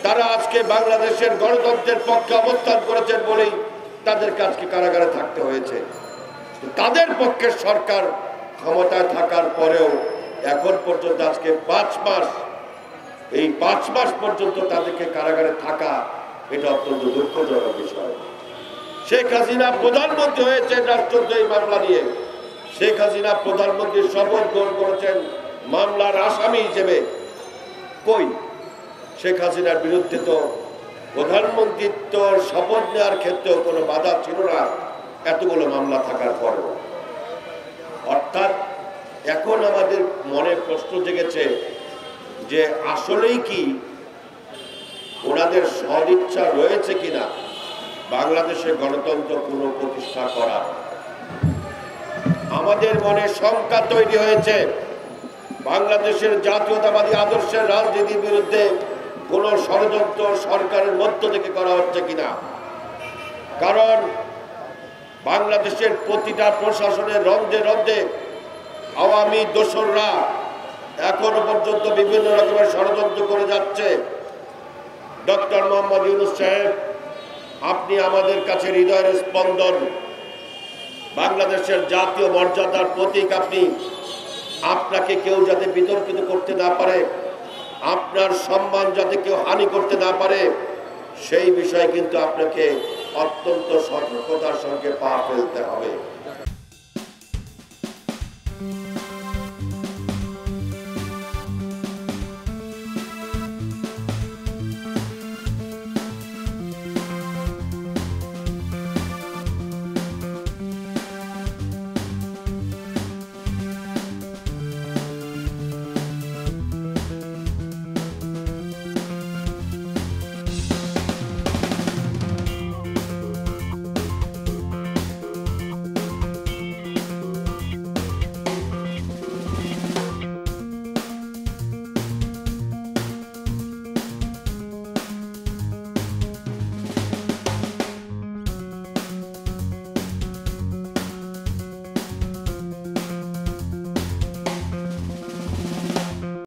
তারা আজকে বাংলাদেশের গণতন্ত্রের পক্ষে অবস্থান করেছেন বলেই তাদেরকে আজকে কারাগারে থাকতে হয়েছে। তাদের পক্ষের সরকার ক্ষমতায় থাকার পরেও এখন পর্যন্ত আজকে 5 মাস, এই 5 মাস পর্যন্ত তাদেরকে কারাগারে থাকা, এটা অত্যন্ত দুঃখজনক বিষয়। শেখ হাসিনা প্রধানমন্ত্রী হয়েছেন রাষ্ট্রদ্রোহী মামলা নিয়ে। শেখ হাসিনা প্রধানমন্ত্রীর শপথ গ্রহণ করেছেন মামলার আসামি হিসেবে। কই, শেখ হাসিনার বিরুদ্ধে তো প্রধানমন্ত্রিত্ব শপথ নেওয়ার ক্ষেত্রেও কোনো বাধা ছিল না, এতগুলো মামলা থাকার পরেও। অর্থাৎ এখন আমাদের মনে প্রশ্ন জেগেছে যে আসলেই কি ওনাদের সদিচ্ছা রয়েছে কিনা বাংলাদেশের গণতন্ত্র পুনঃপ্রতিষ্ঠা করা। আমাদের মনে শঙ্কা তৈরি হয়েছে বাংলাদেশের জাতীয়তাবাদী আদর্শের রাজনীতির বিরুদ্ধে কোন ষড়যন্ত্র সরকারের মধ্য থেকে করা হচ্ছে কিনা। কারণ বাংলাদেশের প্রতিটা প্রশাসনের রন্ধে রন্ধে আওয়ামী দোসররা এখনো পর্যন্ত বিভিন্ন রকমের ষড়যন্ত্র করে যাচ্ছে। ডক্টর মোহাম্মদ ইউনূস সাহেব, আপনি আমাদের কাছে হৃদয়ের স্পন্দন, বাংলাদেশের জাতীয় মর্যাদার প্রতীক আপনি। আপনাকে কেউ যাতে বিতর্কিত করতে না পারে, আপনার সম্মান যাতে কেউ হানি করতে না পারে, সেই বিষয়ে কিন্তু আপনাকে অত্যন্ত সতর্কতার সঙ্গে পা ফেলতে হবে।